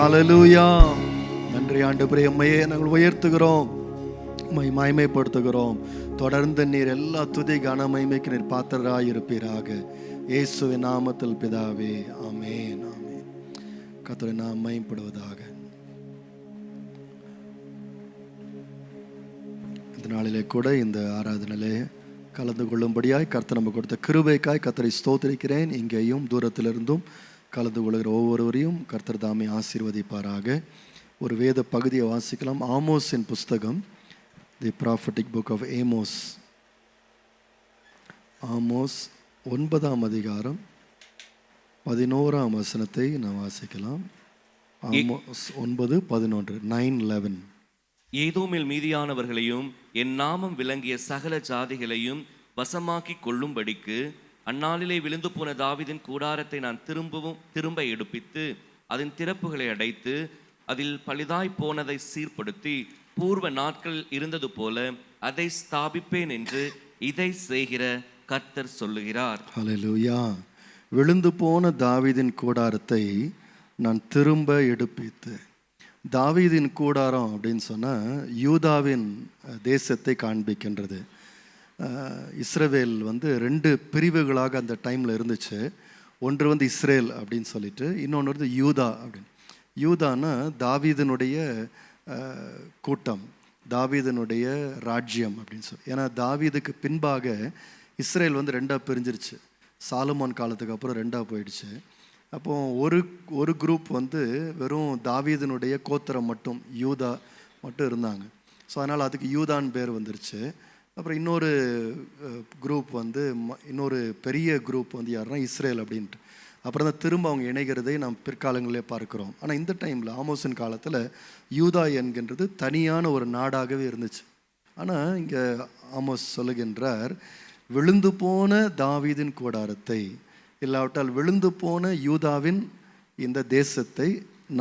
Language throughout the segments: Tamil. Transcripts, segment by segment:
ஹல்லேலூயா. நன்றி ஆண்டவரே, உம்மையே நாங்கள் உயர்த்துகிறோம், உம்மை மகிமைப்படுத்துகிறோம். தொடர்ந்து நீர் எல்லா துதி கன மகிமைக்கு நீர் பாத்திரராய் இருப்பீராக. இயேசுவின் நாமத்தில் பிதாவே, ஆமென் ஆமென். கர்த்தருடைய நாமம் மகிமைப்படுவதாக. இந்த நாளிலே கூட இந்த ஆராதனையிலே கலந்து கொள்ளும்படியாய் கர்த்தர் நமக்கு கொடுத்த கிருபைக்காய் கர்த்தரை ஸ்தோத்திரிக்கிறேன். இங்கேயும் தூரத்திலிருந்தும் கலந்து கொள்கிற ஒவ்வொருவரையும் கர்த்தர் தாமே ஆசீர்வதிப்பாராக. ஒரு வேத பகுதியை வாசிக்கலாம். ஆமோஸின் புஸ்தகம், தி ப்ராஃபட்டிக் புக் ஆஃப் ஏமோஸ். ஆமோஸ் 9ஆம் அதிகாரம் 11ஆம் வசனத்தை நாம் வாசிக்கலாம். ஆமோஸ் 9:11, 9:11. ஏதோமில் மீதியானவர்களையும் என் நாமம் விளங்கிய சகல ஜாதிகளையும் வசமாக்கி கொள்ளும்படிக்கு அந்நாளிலே விழுந்து போன தாவீதின் கூடாரத்தை நான் திரும்ப எடுப்பித்து அதன் திறப்புகளை அடைத்து அதில் பழுதாய் போனதை சீர்படுத்தி பூர்வ நாட்கள் இருந்தது போல அதை ஸ்தாபிப்பேன் என்று இதை செய்கிற கர்த்தர் சொல்லுகிறார். ஹல்லேலூயா. விழுந்து போன தாவீதின் கூடாரத்தை நான் திரும்ப எடுப்பித்து. தாவீதின் கூடாரம் அப்படின்னு சொன்னால் யூதாவின் தேசத்தை காண்பிக்கின்றது. இஸ்ரவேல் வந்து 2 பிரிவுகளாக அந்த டைமில் இருந்துச்சு. ஒன்று வந்து இஸ்ரேல் அப்படின்னு சொல்லிட்டு, இன்னொன்று வந்து யூதா அப்படின்னு. யூதானா தாவீதனுடைய கூட்டம், தாவீதனுடைய ராஜ்யம் அப்படின்னு சொல்லி. ஏன்னா தாவீதுக்கு பின்பாக இஸ்ரேல் வந்து 2ஆக பிரிஞ்சிருச்சு. சாலமோன் காலத்துக்கு அப்புறம் 2ஆக போயிடுச்சு. அப்போ ஒரு குரூப் வந்து வெறும் தாவீதனுடைய கோத்திரம் மட்டும், யூதா மட்டும் இருந்தாங்க. ஸோ அதனால் அதுக்கு யூதான் பேர் வந்துருச்சு. அப்புறம் இன்னொரு குரூப் வந்து, இன்னொரு பெரிய குரூப் வந்து யாருன்னா இஸ்ரேல் அப்படின்ட்டு. அப்புறம் தான் திரும்ப அவங்க இணைகிறதை நாம் பிற்காலங்களே பார்க்குறோம். ஆனால் இந்த டைமில் ஆமோஸின் காலத்தில் யூதா என்கின்றது தனியான ஒரு நாடாகவே இருந்துச்சு. ஆனால் இங்கே ஆமோஸ் சொல்லுகின்றார், விழுந்து போன தாவீதின் கூடாரத்தை, இல்லாவிட்டால் விழுந்து போன யூதாவின் இந்த தேசத்தை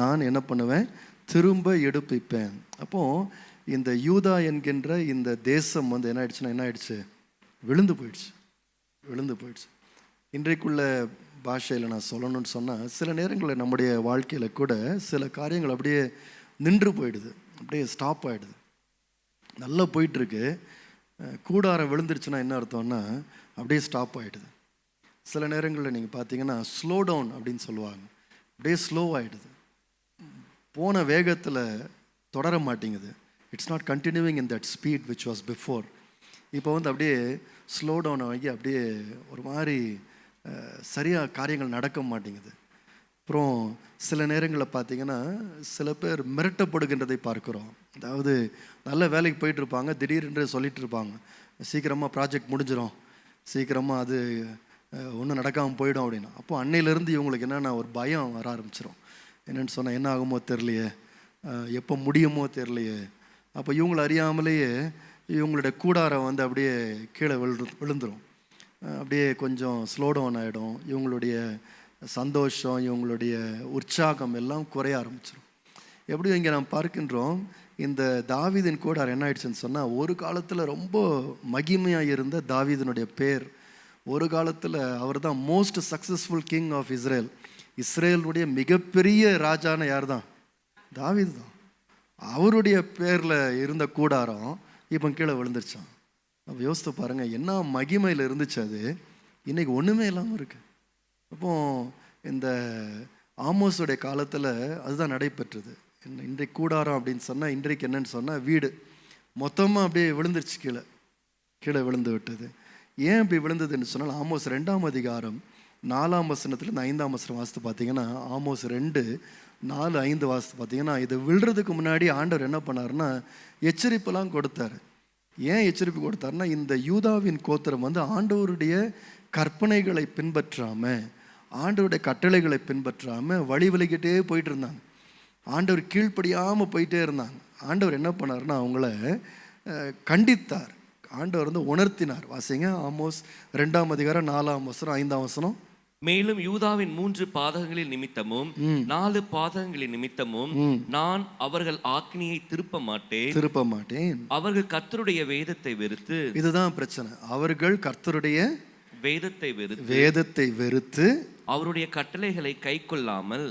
நான் என்ன பண்ணுவேன், திரும்ப எடுப்பிப்பேன். அப்போது இந்த யூதா என்கின்ற இந்த தேசம் வந்து என்ன ஆயிடுச்சு, விழுந்து போயிடுச்சு. இன்றைக்குள்ள பாஷையில் நான் சொல்லணும்னு சொன்னால், சில நேரங்களில் நம்முடைய வாழ்க்கையில் கூட சில காரியங்கள் அப்படியே நின்று போயிடுது, அப்படியே ஸ்டாப் ஆகிடுது. நல்லா போயிட்டுருக்கு, கூடாரம் விழுந்துருச்சுன்னா என்ன அர்த்தம்னா அப்படியே ஸ்டாப் ஆகிடுது. சில நேரங்களில் நீங்கள் பார்த்தீங்கன்னா ஸ்லோ டவுன் அப்படின்னு சொல்லுவாங்க, அப்படியே ஸ்லோ ஆகிடுது. போன வேகத்தில் தொடர மாட்டேங்குது. It's not continuing in that speed which was before. இப்போ வந்து அப்படியே ஸ்லோ டவுன் ஆகி அப்படியே ஒரு மாதிரி சரியாக காரியங்கள் நடக்க மாட்டேங்குது. அப்புறம் சில நேரங்களில் பார்த்தீங்கன்னா சில பேர் மிரட்டப்படுகின்றதை பார்க்குறோம். அதாவது நல்ல வேலைக்கு போயிட்டுருப்பாங்க, திடீரென்று சொல்லிட்டு இருப்பாங்க, சீக்கிரமாக ப்ராஜெக்ட் முடிஞ்சிடும், சீக்கிரமாக அது ஒன்றும் நடக்காமல் போயிடும் அப்படின்னா. அப்போ அன்னையிலேருந்து இவங்களுக்கு என்னென்னா ஒரு பயம் வர ஆரம்பிச்சிடும். என்னென்னு சொன்னால் என்ன ஆகுமோ தெரியலையே, எப்போ முடியுமோ தெரியலையே. அப்போ இவங்களை அறியாமலேயே இவங்களுடைய கூடாரம் வந்து அப்படியே கீழே விழுந்துடும். அப்படியே கொஞ்சம் ஸ்லோ டவுன் ஆகிடும். இவங்களுடைய சந்தோஷம், இவங்களுடைய உற்சாகம் எல்லாம் குறைய ஆரம்பிச்சிடும். எப்படியும் இங்கே நாம் பார்க்கின்றோம், இந்த தாவீதின் கூடாரம் என்ன ஆயிடுச்சுன்னு சொன்னால், ஒரு காலத்தில் ரொம்ப மகிமையாக இருந்த தாவீதினுடைய பேர், ஒரு காலத்தில் அவர் தான் most successful king of Israel. இஸ்ரேலுடைய மிகப்பெரிய ராஜான யார் தான்? தாவீது தான். அவருடைய பேரில் இருந்த கூடாரம் இப்போ கீழே விழுந்துருச்சான். அப்போ யோசித்து பாருங்கள், என்ன மகிமையில் இருந்துச்சு அது, இன்றைக்கி ஒன்றுமே இல்லாமல் இருக்குது. அப்போ இந்த ஆமோஸுடைய காலத்தில் அதுதான் நடைபெற்றது. இன்றைக்கு கூடாரம் அப்படின்னு சொன்னால், இன்றைக்கு என்னன்னு சொன்னால் வீடு மொத்தமாக அப்படியே விழுந்துருச்சு, கீழே விழுந்து விட்டது. ஏன் இப்படி விழுந்ததுன்னு சொன்னால், ஆமோஸ் 2ஆம் அதிகாரம் 4ஆம் வசனத்துலேருந்து 5ஆம் வசனம் வாசித்து பார்த்தீங்கன்னா, ஆமோஸ் 2:4-5 வாசித்து பார்த்தீங்கன்னா, இது விழுறதுக்கு முன்னாடி ஆண்டவர் என்ன பண்ணாருன்னா எச்சரிப்பெல்லாம் கொடுத்தாரு. ஏன் எச்சரிப்பு கொடுத்தாருன்னா, இந்த யூதாவின் கோத்திரம் வந்து ஆண்டவருடைய கற்பனைகளை பின்பற்றாமல், ஆண்டவருடைய கட்டளைகளை பின்பற்றாமல் வழி விலகிட்டே போயிட்டு இருந்தாங்க. ஆண்டவர் கீழ்ப்படியாமல் போயிட்டே இருந்தாங்க. ஆண்டவர் என்ன பண்ணாருன்னா அவங்கள கண்டித்தார். ஆண்டவர் வந்து உணர்த்தினார். வாசிங்க, ஆமோஸ் 2ஆம் அதிகாரம் 4ஆம் வசனம் 5ஆம் வசனம். மேலும் யூதாவின் 3 பாதகங்களின் நிமித்தமும் 4 பாதகங்களின் நிமித்தமும் நான் அவர்கள் ஆக்கினியை திருப்ப மாட்டேன். அவர்கள் கர்த்தருடைய வேதத்தை வெறுத்து. இதுதான் பிரச்சனை. அவர்கள் கர்த்தருடைய வேதத்தை வெறுத்து அவருடைய கட்டளைகளை கைக்கொள்ளாமல்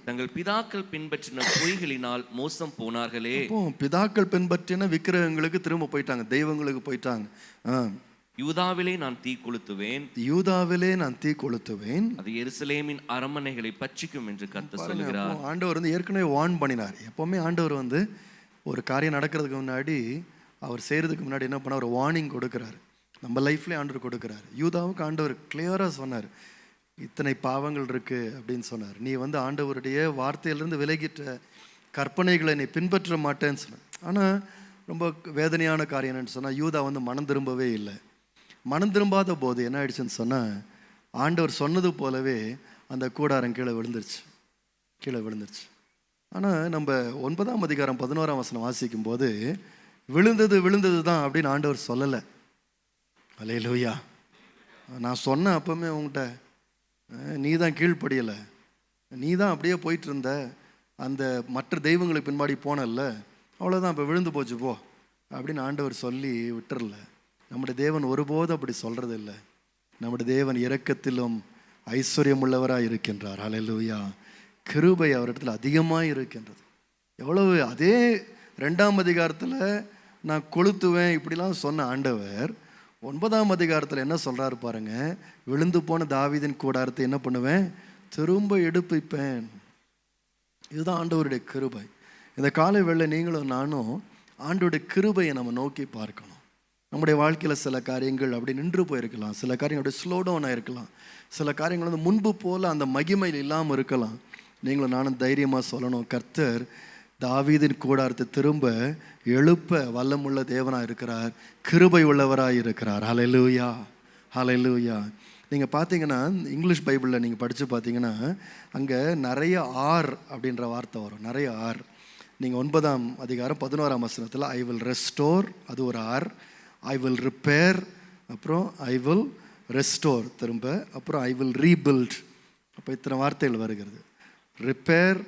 தங்கள் பிதாக்கள் பின்பற்றின பொய்களினால் மோசம் போனார்களே. பிதாக்கள் பின்பற்றின விக்கிரகங்களுக்கு திரும்ப போயிட்டாங்க, தெய்வங்களுக்கு போயிட்டாங்க. யூதாவிலே நான் தீ கொளுத்துவேன், அது எருசலேமின் அரண்மனைகளை பட்சிக்கும் என்று கர்த்தர் சொல்லுகிறார். ஆண்டவர் ஏற்கனவே வார்ன் பண்ணினார். எப்பவுமே ஆண்டவர் ஒரு காரியம் நடக்கிறதுக்கு முன்னாடி, அவர் செய்யறதுக்கு முன்னாடி என்ன பண்ண, ஒரு வார்னிங் கொடுக்கிறார். நம்ம லைஃப்லேயே ஆண்டவர் கொடுக்கிறார். யூதாவுக்கு ஆண்டவர் கிளியராக சொன்னார், இத்தனை பாவங்கள் இருக்கு அப்படின்னு சொன்னார். நீ ஆண்டவருடைய வார்த்தையிலிருந்து விலகிட்ட கற்பனைகளை நீ பின்பற்ற மாட்டேன்னு சொன்ன. ஆனால் ரொம்ப வேதனையான காரியம் என்னன்னு சொன்னால், யூதா மனம் திரும்பவே இல்லை. மனம் திரும்பாத போது என்ன ஆயிடுச்சுன்னு சொன்னால், ஆண்டவர் சொன்னது போலவே அந்த கூடாரம் கீழே விழுந்துருச்சு. ஆனால் நம்ம 9ஆம் அதிகாரம் 11ஆம் வசனம் வாசிக்கும் போது, விழுந்தது தான் அப்படின்னு ஆண்டவர் சொல்லலை. அல்லேலூயா. நான் சொன்னேன் அப்பவுமே உங்கள்கிட்ட, நீ தான் கீழ்ப்படியலை, நீ தான் அப்படியே போயிட்டு இருந்த, அந்த மற்ற தெய்வங்களுக்கு பின்னாடி போனல்ல, அவ்வளோதான், இப்போ விழுந்து போச்சு போ அப்படின்னு ஆண்டவர் சொல்லி விட்டுறல. நம்முடைய தேவன் ஒருபோதும் அப்படி சொல்கிறது இல்லை. நம்முடைய தேவன் இரக்கத்திலும் ஐஸ்வர்யம் உள்ளவராக இருக்கின்றார். அல்லேலூயா. கிருபை அவரிடத்தில் அதிகமாக இருக்கின்றது. எவ்வளவு, அதே 2ஆம் அதிகாரத்தில் நான் கொளுத்துவேன் இப்படிலாம் சொன்ன ஆண்டவர் 9ஆம் அதிகாரத்தில் என்ன சொல்கிறாரு பாருங்க, விழுந்து போன தாவீதின் கூடாரத்தை என்ன பண்ணுவேன், திரும்ப எடுப்பிப்பேன். இதுதான் ஆண்டவருடைய கிருபை. இந்த காலை வேளை நீங்களும் நானும் ஆண்டவருடைய கிருபையை நம்ம நோக்கி பார்க்கணும். நம்முடைய வாழ்க்கையில் சில காரியங்கள் அப்படி நின்று போயிருக்கலாம், சில காரியங்கள் அப்படி ஸ்லோ டவுன் ஆகிருக்கலாம், சில காரியங்கள் முன்பு போல் அந்த மகிமையில் இல்லாமல் இருக்கலாம். நீங்களும் நானும் தைரியமாக சொல்லணும், கர்த்தர் தாவீதின் கூடாரத்தை திரும்ப எழுப்ப வல்லமுள்ள தேவனாக இருக்கிறார், கிருபை உள்ளவராக இருக்கிறார். ஹல்லேலூயா, ஹல்லேலூயா. நீங்கள் பார்த்தீங்கன்னா இங்கிலீஷ் பைபிளில் நீங்கள் படித்து பார்த்தீங்கன்னா அங்கே நிறைய ஆர் அப்படின்ற வார்த்தை வரும், நிறைய ஆர். நீங்கள் 9ஆம் அதிகாரம் 11ஆம் வசனத்தில் ஐ வில் ரெஸ்டோர், அது ஒரு ஆர். ஐ வில் ரிப்பேர், அப்புறம் ஐ வில் ரெஸ்டோர் திரும்ப, அப்புறம் ஐ வில் ரீபில்ட். அப்போ இத்தனை வார்த்தைகள் வருகிறது. ரிப்பேர்,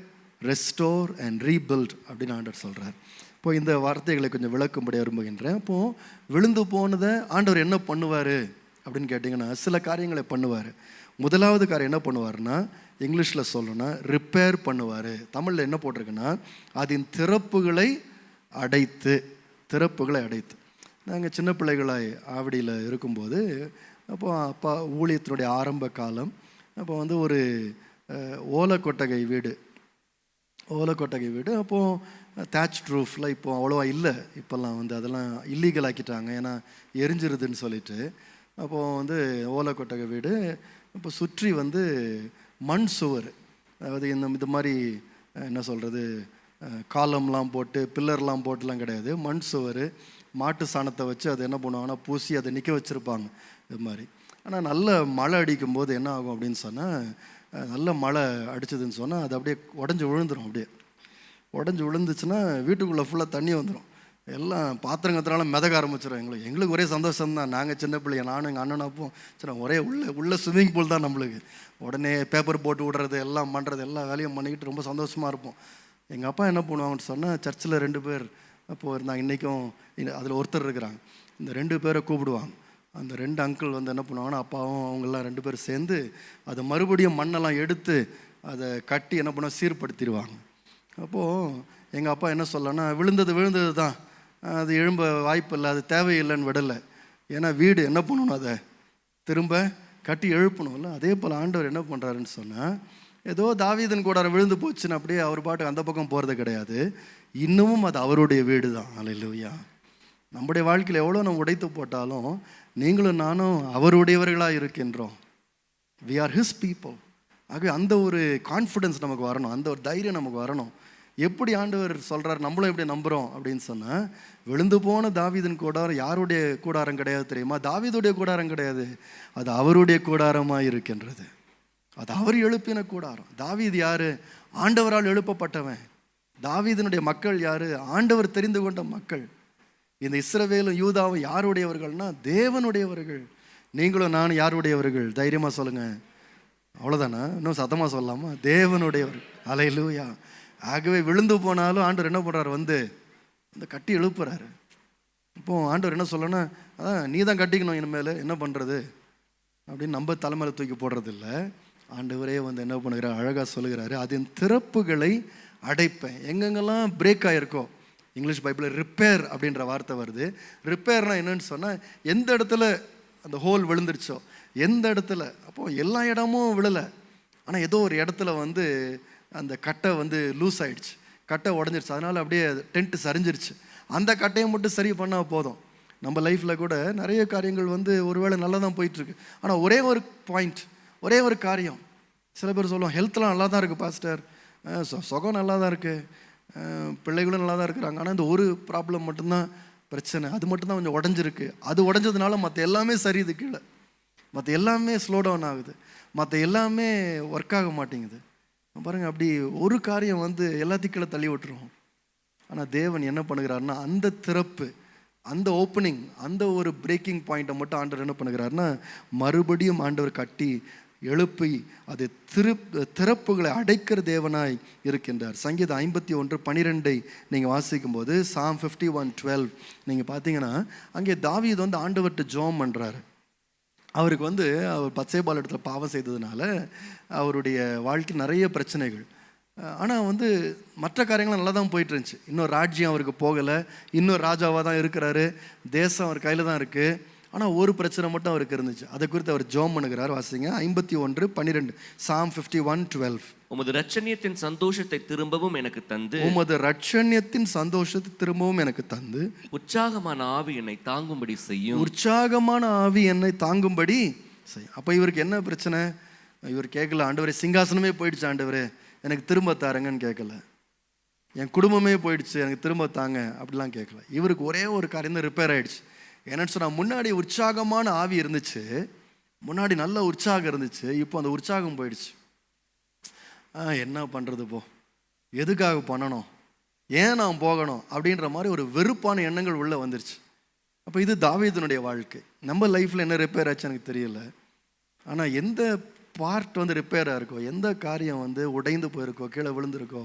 ரெஸ்டோர் அண்ட் ரீபில்ட் அப்படின்னு ஆண்டவர் சொல்கிறார். இப்போ இந்த வார்த்தைகளை கொஞ்சம் விளக்கும்படி விரும்புகின்றேன். இப்போது விழுந்து போனதை ஆண்டவர் என்ன பண்ணுவார் அப்படின்னு கேட்டிங்கன்னா, சில காரியங்களை பண்ணுவார். முதலாவது காரியம் என்ன பண்ணுவார்னா, இங்கிலீஷில் சொல்லணும்னா ரிப்பேர் பண்ணுவார். தமிழில் என்ன போட்டிருக்குன்னா, அதன் திறப்புகளை அடைத்து. நாங்கள் சின்ன பிள்ளைகளாய் ஆவடியில் இருக்கும்போது, அப்போ அப்பா ஊழியத்தினுடைய ஆரம்ப காலம், அப்போ ஒரு ஓலைக்கொட்டகை வீடு, அப்போது தேட்ச் ரூஃபில் இப்போ அவ்வளோவா இல்லை. இப்போல்லாம் அதெல்லாம் இல்லீகல் ஆக்கிட்டாங்க, ஏன்னா எரிஞ்சிருதுன்னு சொல்லிட்டு. அப்போது ஓலைக்கொட்டகை வீடு, இப்போ சுற்றி மண் சுவர், அதாவது இந்த மாதிரி என்ன சொல்கிறது, காலம்லாம் போட்டு பில்லர்லாம் போட்டுலாம் கிடையாது, மண் சுவர், மாட்டு சாணத்தை வச்சு அதை என்ன பண்ணுவாங்கன்னா பூசி அதை நிற்க வச்சுருப்பாங்க இது மாதிரி. ஆனால் நல்ல மழை அடிக்கும்போது என்ன ஆகும் அப்படின்னு சொன்னால், நல்ல மழை அடிச்சதுன்னு சொன்னால் அது அப்படியே உடஞ்சி விழுந்துடும். அப்படியே உடஞ்சி விழுந்துச்சுன்னா வீட்டுக்குள்ளே ஃபுல்லாக தண்ணி வந்துடும். எல்லாம் பாத்திரங்கத்தினால மிதக்க ஆரம்பிச்சிடும். எங்களுக்கு ஒரே சந்தோஷம்தான். நாங்கள் சின்ன பிள்ளைங்க, நானும் எங்கள் அண்ணனும் அப்போ சரி, ஒரே உள்ள ஸ்விம்மிங் பூல் தான் நம்மளுக்கு. உடனே பேப்பர் போட்டு விடுறது, எல்லாம் பண்ணுறது, எல்லா வேலையும் பண்ணிக்கிட்டு ரொம்ப சந்தோஷமாக இருப்போம். எங்கள் அப்பா என்ன பண்ணுவாங்கன்னு சொன்னால், சர்ச்சில் 2 பேர் அப்போது இருந்தாங்க, இன்றைக்கும் அதில் ஒருத்தர் இருக்கிறாங்க. இந்த 2 பேரை கூப்பிடுவாங்க. அந்த 2 அங்கிள் என்ன பண்ணுவாங்கன்னா, அப்பாவும் அவங்கெல்லாம் 2 பேர் சேர்ந்து அதை மறுபடியும் மண்ணெல்லாம் எடுத்து அதை கட்டி என்ன பண்ணுவோம், சீர்படுத்திடுவாங்க. அப்போது எங்கள் அப்பா என்ன சொல்லனா, விழுந்தது தான், அது எழும்ப வாய்ப்பு இல்லை, அது தேவையில்லைன்னு விடலை. ஏன்னா வீடு என்ன பண்ணணும், அதை திரும்ப கட்டி எழுப்பணும்ல. அதே போல் ஆண்டவர் என்ன பண்ணுறாருன்னு சொன்னால், ஏதோ தாவீதின் கூடாரம் விழுந்து போச்சுன்னு அப்படியே அவர் பாட்டுக்கு அந்த பக்கம் போகிறது கிடையாது. இன்னமும் அது அவருடைய வீடு தான். அல்லேலூயா. நம்முடைய வாழ்க்கையில் எவ்வளோ நம்ம உடைத்து போட்டாலும் நீங்களும் நானும் அவருடையவர்களாக இருக்கின்றோம். We are his people. ஆகவே அந்த ஒரு கான்ஃபிடென்ஸ் நமக்கு வரணும், அந்த ஒரு தைரியம் நமக்கு வரணும். எப்படி ஆண்டவர் சொல்கிறார், நம்மளும் எப்படி நம்புகிறோம் அப்படின்னு சொன்னால், விழுந்து போன தாவீதின் கூடாரம் யாருடைய கூடாரம் கிடையாது தெரியுமா? தாவீதுடைய கூடாரம் கிடையாது, அது அவருடைய கூடாரமாக இருக்கின்றது. அது அவர் எழுப்பின கூடாரம். தாவீது யார்? ஆண்டவரால் எழுப்பப்பட்டவன். தாவீதினுடைய மக்கள் யார்? ஆண்டவர் தெரிந்து கொண்ட மக்கள். இந்த இஸ்ரவேலும் யூதாவும் யாருடையவர்கள்னா தேவனுடையவர்கள். நீங்களும் நானும் யாருடையவர்கள்? தைரியமாக சொல்லுங்கள். அவ்வளோதானா? இன்னும் சத்தமாக சொல்லலாமா? தேவனுடையவர்கள். அல்லேலூயா. ஆகவே விழுந்து போனாலும் ஆண்டவர் என்ன பண்ணுறாரு, கட்டி எழுப்புறாரு. இப்போது ஆண்டவர் என்ன சொல்லணும்னா, அதான் நீ தான் கட்டிக்கணும் இனிமேல், என்ன பண்ணுறது அப்படின்னு நம்ம தலைமையில் தூக்கி போடுறதில்ல. ஆண்டவரே வந்து என்ன பண்ணுகிறார், அழகாக சொல்லுகிறாரு, அதன் திறப்புகளை அடைப்பேன். எங்கெங்கெல்லாம் பிரேக் ஆகிருக்கோ, இங்கிலீஷ் பைபிளில் ரிப்பேர் அப்படின்ற வார்த்தை வருது. ரிப்பேர்னால் என்னன்னு சொன்னால், எந்த இடத்துல அந்த ஹோல் விழுந்துருச்சோ, எந்த இடத்துல, அப்போது எல்லா இடமும் விழலை, ஆனால் ஏதோ ஒரு இடத்துல வந்து அந்த கட்டை வந்து லூஸ் ஆகிடுச்சு, கட்டை உடஞ்சிருச்சு, அதனால் அப்படியே டென்ட்டு சரிஞ்சிருச்சு. அந்த கட்டையை மட்டும் சரி பண்ணால் போதும். நம்ம லைஃப்பில் கூட நிறைய காரியங்கள் வந்து ஒருவேளை நல்லா தான் போயிட்டுருக்கு, ஆனால் ஒரே ஒரு பாயிண்ட், ஒரே ஒரு காரியம். சில பேர் சொல்லுவோம், ஹெல்த்லாம் நல்லா தான் இருக்குது பாஸ்டர், சுகம் நல்லா தான் இருக்குது, பிள்ளைகளும் நல்லா தான் இருக்கிறாங்க, ஆனால் இந்த ஒரு ப்ராப்ளம் மட்டும்தான் பிரச்சனை, அது மட்டும்தான் கொஞ்சம் உடஞ்சிருக்கு. அது உடஞ்சதுனால மற்ற எல்லாமே சரியுது கீழே, மற்ற எல்லாமே ஸ்லோ டவுன் ஆகுது, மற்ற எல்லாமே ஒர்க் ஆக மாட்டேங்குது. பாருங்கள், அப்படி ஒரு காரியம் வந்து எல்லாத்தையும் கீழே தள்ளி விட்டுருவோம். ஆனால் தேவன் என்ன பண்ணுகிறாருன்னா, அந்த திறப்பு, அந்த ஓப்பனிங், அந்த ஒரு பிரேக்கிங் பாயிண்ட்டை மட்டும் ஆண்டவர் என்ன பண்ணுகிறாருன்னா மறுபடியும் ஆண்டவர் கட்டி எழுப்பி அது திறப்புகளை அடைக்கிற தேவனாய் இருக்கின்றார். சங்கீதம் 51:12 நீங்கள் வாசிக்கும் போது, Psalm 51:12 நீங்கள் பார்த்தீங்கன்னா, அங்கே தாவீது வந்து ஆண்டவர்கிட்ட ஜெபம் பண்ணுறாரு. அவருக்கு வந்து அவர் பத்சேபாள் இடத்துல பாவம் செய்ததுனால அவருடைய வாழ்க்கை நிறைய பிரச்சனைகள், ஆனால் வந்து மற்ற காரியங்கள்லாம் நல்லா தான் போயிட்டு இருந்துச்சு. இன்னும் ராஜ்யம் அவருக்கு போகலை, இன்னும் ராஜாவாக தான் இருக்கிறாரு, தேசம் அவர் கையில் தான் இருக்குது. ஆனால் ஒரு பிரச்சனை மட்டும் அவருக்கு இருந்துச்சு. அதை குறித்து அவர் ஜெபம் பண்ணுகிறார். வாசிங்க 51:12, Psalm 51:12. உமது இரட்சணியத்தின் சந்தோஷத்தை திரும்பவும் எனக்கு தந்து, உமது இரட்சணியத்தின் சந்தோஷத்தை திரும்பவும் எனக்கு தந்து, உற்சாகமான ஆவி என்னை தாங்கும்படி செய்யும். உற்சாகமான ஆவி என்னை தாங்கும்படி செய்யும். அப்போ இவருக்கு என்ன பிரச்சனை? இவர் கேட்கல, ஆண்டவரே சிங்காசனமே போயிடுச்சு, ஆண்டவரே எனக்கு திரும்ப தாருங்கன்னு கேட்கல, என் குடும்பமே போயிடுச்சு எனக்கு திரும்ப தாங்க அப்படிலாம் கேட்கல. இவருக்கு ஒரே ஒரு காரியம் தான் ரிப்பேர் ஆகிடுச்சு. என்னன்னு சொன்னால், முன்னாடி உற்சாகமான ஆவி இருந்துச்சு, முன்னாடி நல்ல உற்சாகம் இருந்துச்சு, இப்போ அந்த உற்சாகம் போயிடுச்சு. என்ன பண்ணுறது, போ, எதுக்காக பண்ணணும், ஏன் நான் போகணும் அப்படின்ற மாதிரி ஒரு வெறுப்பான எண்ணங்கள் உள்ளே வந்துருச்சு. அப்போ இது தாவீதுனுடைய வாழ்க்கை. நம்ம லைஃப்பில் என்ன ரிப்பேர் ஆச்சு எனக்கு தெரியல, ஆனால் எந்த பார்ட் வந்து ரிப்பேராக இருக்கோ, எந்த காரியம் வந்து உடைந்து போயிருக்கோ, கீழே விழுந்திருக்கோ,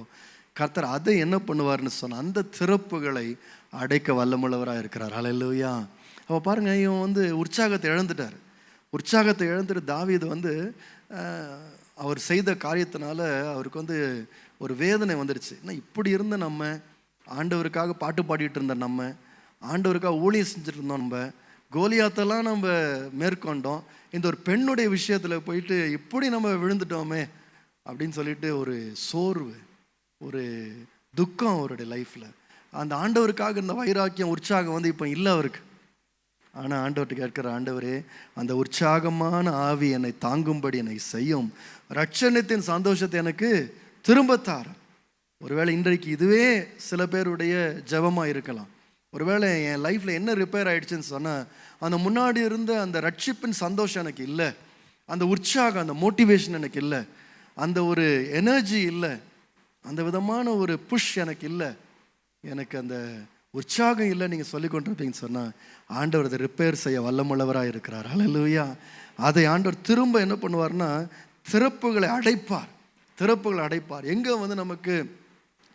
கர்த்தர் அதை என்ன பண்ணுவார்னு சொன்னால் அந்த திறப்புகளை அடைக்க வல்லமுள்ளவராக இருக்கிறார். ஹல்லேலூயா. அப்போ பாருங்கள், இவன் வந்து உற்சாகத்தை இழந்துட்டார். உற்சாகத்தை இழந்துட்டு தாவீது வந்து அவர் செய்த காரியத்தினால அவருக்கு வந்து ஒரு வேதனை வந்துடுச்சு. ஏன்னா இப்படி இருந்த நம்ம, ஆண்டவருக்காக பாட்டு பாடிட்டு இருந்த நம்ம, ஆண்டவருக்காக ஊழியம் செஞ்சுட்டு இருந்தோம், நம்ம கோலியாத்தெல்லாம் நம்ம மேற்கொண்டோம், இந்த ஒரு பெண்ணுடைய விஷயத்தில் போயிட்டு இப்படி நம்ம விழுந்துட்டோமே அப்படின்னு சொல்லிட்டு ஒரு சோர்வு, ஒரு துக்கம் அவருடைய லைஃப்பில். அந்த ஆண்டவருக்காக இருந்த வைராக்கியம், உற்சாகம் வந்து இப்போ இல்லை அவருக்கு. ஆனால் ஆண்டவர்கிட்ட கேட்கிற, ஆண்டவரே அந்த உற்சாகமான ஆவி என்னை தாங்கும்படி என்னை செய்யும், ரட்சணத்தின் சந்தோஷத்தை எனக்கு திரும்பத்தார். ஒருவேளை இன்றைக்கு இதுவே சில பேருடைய ஜெபமாக இருக்கலாம். ஒருவேளை என் லைஃப்பில் என்ன ரிப்பேர் ஆகிடுச்சுன்னு சொன்னால், அந்த முன்னாடி இருந்த அந்த ரட்சிப்பின் சந்தோஷம் எனக்கு இல்லை, அந்த உற்சாகம், அந்த மோட்டிவேஷன் எனக்கு இல்லை, அந்த ஒரு எனர்ஜி இல்லை, அந்த விதமான ஒரு புஷ் எனக்கு இல்லை, எனக்கு அந்த உற்சாகம் இல்லை நீங்கள் சொல்லி கொண்டிருப்பீங்கன்னு சொன்னால், ஆண்டவர் அதை ரிப்பேர் செய்ய வல்லமுள்ளவராக இருக்கிறார். ஹல்லேலூயா. அதை ஆண்டவர் திரும்ப என்ன பண்ணுவார்னா திறப்புகளை அடைப்பார், திறப்புகளை அடைப்பார். எங்கே வந்து நமக்கு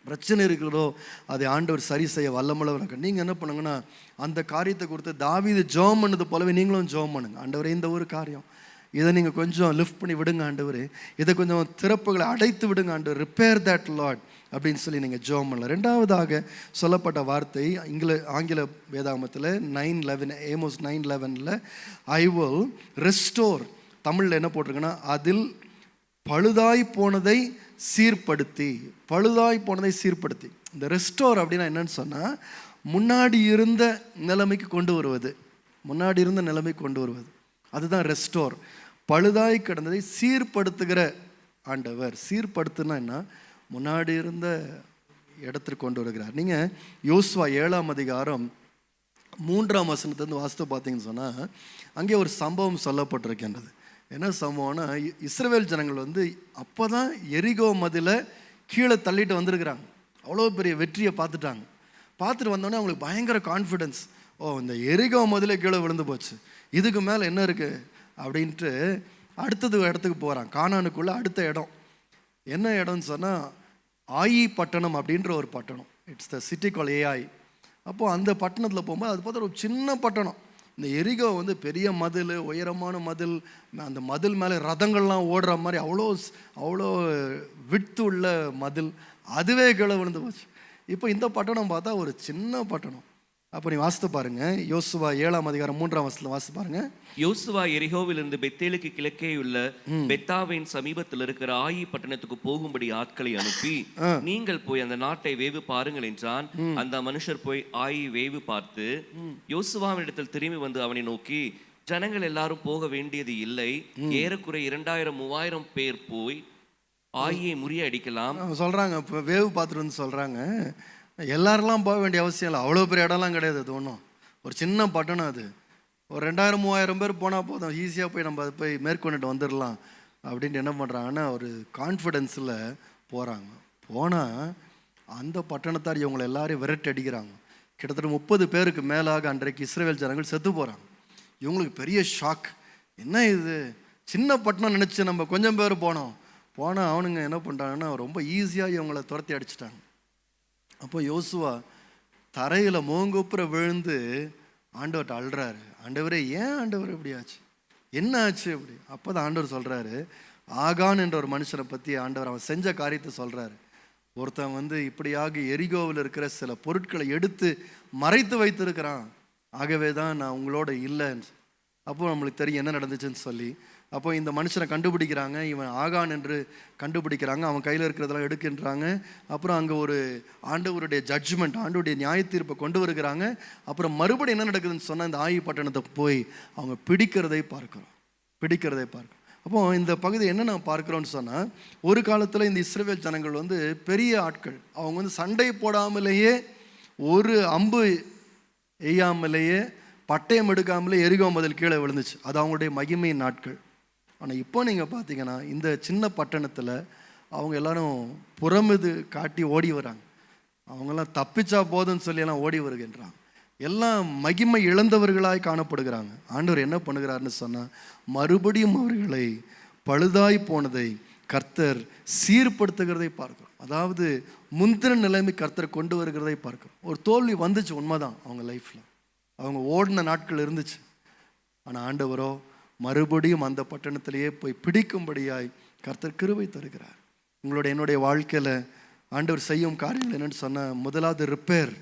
பிரச்சனை இருக்கிறதோ அதை ஆண்டவர் சரி செய்ய வல்லமுள்ளவராக. நீங்கள் என்ன பண்ணுங்கன்னா, அந்த காரியத்தை கொடுத்து தாவீது ஜெபம் பண்ணது போலவே நீங்களும் ஜெபம் பண்ணுங்க. ஆண்டவரே இந்த ஒரு காரியம், இதை நீங்கள் கொஞ்சம் லிஃப்ட் பண்ணி விடுங்க ஆண்டவரே, இதை கொஞ்சம் திறப்புகளை அடைத்து விடுங்க ஆண்டவர், ரிப்பேர் தட் லார்ட் அப்படின்னு சொல்லி நீங்கள் ஜெபம் பண்ணலாம். ரெண்டாவதாக சொல்லப்பட்ட வார்த்தை ஆங்கில வேதாகமத்தில் 9:11, Amos 9:11, ஐ வில் ரெஸ்டோர். தமிழில் என்ன போட்டிருக்குன்னா, அதில் பழுதாய் போனதை சீர்படுத்தி, பழுதாய் போனதை சீர்படுத்தி. இந்த ரெஸ்டோர் அப்படின்னா என்னன்னு சொன்னால், முன்னாடி இருந்த நிலைமைக்கு கொண்டு வருவது, முன்னாடி இருந்த நிலைமைக்கு கொண்டு வருவது, அதுதான் ரெஸ்டோர். பழுதாய் கிடந்ததை சீர்படுத்துகிற ஆண்டவர். சீர்படுத்துனா என்ன, முன்னாடி இருந்த இடத்திற்கு கொண்டு வருகிறார். நீங்கள் யோசுவா 7:3 3 வாசித்து பார்த்தீங்கன்னு சொன்னால், அங்கே ஒரு சம்பவம் சொல்லப்பட்டிருக்கின்றது. என்ன சம்பவம்னா, இஸ்ரவேல் ஜனங்கள் வந்து அப்போ தான் எரிகோ மதிலை கீழே தள்ளிட்டு வந்திருக்கிறாங்க. அவ்வளோ பெரிய வெற்றியை பார்த்துட்டாங்க. பார்த்துட்டு வந்தோடனே அவங்களுக்கு பயங்கர கான்ஃபிடென்ஸ், ஓ இந்த எரிகோ மதிலே கீழே விழுந்து போச்சு, இதுக்கு மேலே என்ன இருக்குது அப்படின்ட்டு அடுத்தது இடத்துக்கு போகிறாங்க. கானானுக்குள்ளே அடுத்த இடம் என்ன இடம்னு சொன்னால், ஆயி பட்டணம் அப்படின்ற ஒரு பட்டணம். It's the city call AI. அப்போது அந்த பட்டணத்தில் போகும்போது அது பார்த்தா ஒரு சின்ன பட்டணம். இந்த எரிகோ வந்து பெரிய மதில், உயரமான மதில், அந்த மதில் மேலே ரதங்கள்லாம் ஓடுற மாதிரி அவ்வளோ விட்த்து உள்ள மதில், அதுவே கீழே விழுந்து போச்சு. இப்போ இந்த பட்டணம் பார்த்தா ஒரு சின்ன பட்டணம். அப்போ நீ வாசித்து பாருங்க, யோசுவா 7ஆம் அதிகாரம் 3ஆம் வசனத்தில் வாசித்து பாருங்க. யோசுவா எரிகோவிலிருந்து பெத்தேலுக்கு கிழக்கே உள்ள பெத்தாவின் சமீபத்தில் இருக்கிற ஆயி பட்டணத்துக்கு போகும்படி ஆட்களை அனுப்பி, நீங்கள் போய் அந்த நாட்டை வேவு பாருங்கள் என்றான். அந்த மனுஷர் போய் ஆயி வேவு பார்த்து யோசுவாவினிடத்தில் திரும்பி வந்து அவனை நோக்கி, ஜனங்கள் எல்லாரும் போக வேண்டியது இல்லை, ஏறக்குறை 2000-3000 பேர் போய் ஆயியை முறியடிக்கலாம் சொல்றாங்க. இப்போ வேவு பார்த்துட்டு வந்து சொல்றாங்க, எல்லாரெல்லாம் போக வேண்டிய அவசியம் இல்லை, அவ்வளோ பெரிய இடம்லாம் கிடையாது, அது ஒன்றும் ஒரு சின்ன பட்டணம், அது ஒரு 2000-3000 பேர் போனால் போதும், ஈஸியாக போய் நம்ம அதை போய் மேற்கொண்டுட்டு வந்துடலாம் அப்படின்ட்டு என்ன பண்ணுறாங்கன்னா ஒரு கான்ஃபிடென்ஸில் போகிறாங்க. போனால் அந்த பட்டணத்தார் இவங்களை எல்லாரையும் விரட்டி அடிக்கிறாங்க. கிட்டத்தட்ட 30 பேருக்கு மேலாக அன்றைக்கு இஸ்ரவேல் ஜனங்கள் செத்து போகிறாங்க. இவங்களுக்கு பெரிய ஷாக், என்ன இது சின்ன பட்டணம் நினச்சி நம்ம கொஞ்சம் பேர் போனால் அவனுங்க என்ன பண்ணுறாங்கன்னா ரொம்ப ஈஸியாக இவங்களை துரத்தி அடிச்சிட்டாங்க. அப்போ யோசுவா தரையில் மோங்குப்புற விழுந்து ஆண்டவர்கிட்ட அழுறாரு, ஆண்டவரே ஏன் ஆண்டவர் இப்படி ஆச்சு, என்ன ஆச்சு அப்படி. அப்போ தான் ஆண்டவர் சொல்கிறாரு, ஆகான் என்ற ஒரு மனுஷனை பற்றி ஆண்டவர் அவன் செஞ்ச காரியத்தை சொல்கிறாரு. ஒருத்தன் வந்து இப்படியாக எரிகோவில் இருக்கிற சில பொருட்களை எடுத்து மறைத்து வைத்திருக்கிறான், ஆகவே தான் நான் உங்களோட இல்லைன்னு. அப்போ நம்மளுக்கு தெரியும் என்ன நடந்துச்சுன்னு சொல்லி. அப்போ இந்த மனுஷனை கண்டுபிடிக்கிறாங்க, இவன் ஆகான் என்று கண்டுபிடிக்கிறாங்க, அவன் கையில் இருக்கிறதெல்லாம் எடுக்கின்றாங்க. அப்புறம் அங்கே ஒரு ஆண்டவருடைய ஜட்ஜ்மெண்ட், ஆண்டவருடைய நியாய தீர்ப்பை கொண்டு வருகிறாங்க. அப்புறம் மறுபடியும் என்ன நடக்குதுன்னு சொன்னால் இந்த ஆயி பட்டணத்தை போய் அவங்க பிடிக்கிறதை பார்க்குறோம். அப்போ இந்த பகுதி என்ன நான் பார்க்குறோன்னு சொன்னால், ஒரு காலத்தில் இந்த இஸ்ரவேல் ஜனங்கள் வந்து பெரிய ஆட்கள், அவங்க வந்து சண்டை போடாமலேயே, ஒரு அம்பு எய்யாமலேயே, பட்டயம் எடுக்காமலே எரிகோ மதில் கீழே விழுந்துச்சு. அது அவங்களுடைய மகிமையின் நாட்கள். ஆனால் இப்போ நீங்கள் பார்த்தீங்கன்னா இந்த சின்ன பட்டணத்தில் அவங்க எல்லாரும் புறமிது காட்டி ஓடி வராங்க. அவங்கெல்லாம் தப்பிச்சா போதுன்னு சொல்லி எல்லாம் ஓடி வருகின்றாங்க. எல்லாம் மகிமை இழந்தவர்களாய் காணப்படுகிறாங்க. ஆண்டவர் என்ன பண்ணுகிறாருன்னு சொன்னால், மறுபடியும் அவர்களை பழுதாய் போனதை கர்த்தர் சீர்படுத்துகிறதை பார்க்கிறோம். அதாவது முந்தின நிலைமை கர்த்தர் கொண்டு வருகிறதை பார்க்கிறோம். ஒரு தோல்வி வந்துச்சு, உண்மைதான், அவங்க லைஃப்பில் அவங்க ஓடின நாட்கள் இருந்துச்சு. ஆனால் ஆண்டவரோ மறுபடியும் அந்த பட்டணத்திலேயே போய் பிடிக்கும்படியாய் கர்த்தர் கிருபை தருகிறார். என்னுடைய வாழ்க்கையில் ஆண்டவர் செய்யும் காரியங்கள் என்னென்னு சொன்னால், முதலாவது ரிப்பேர்,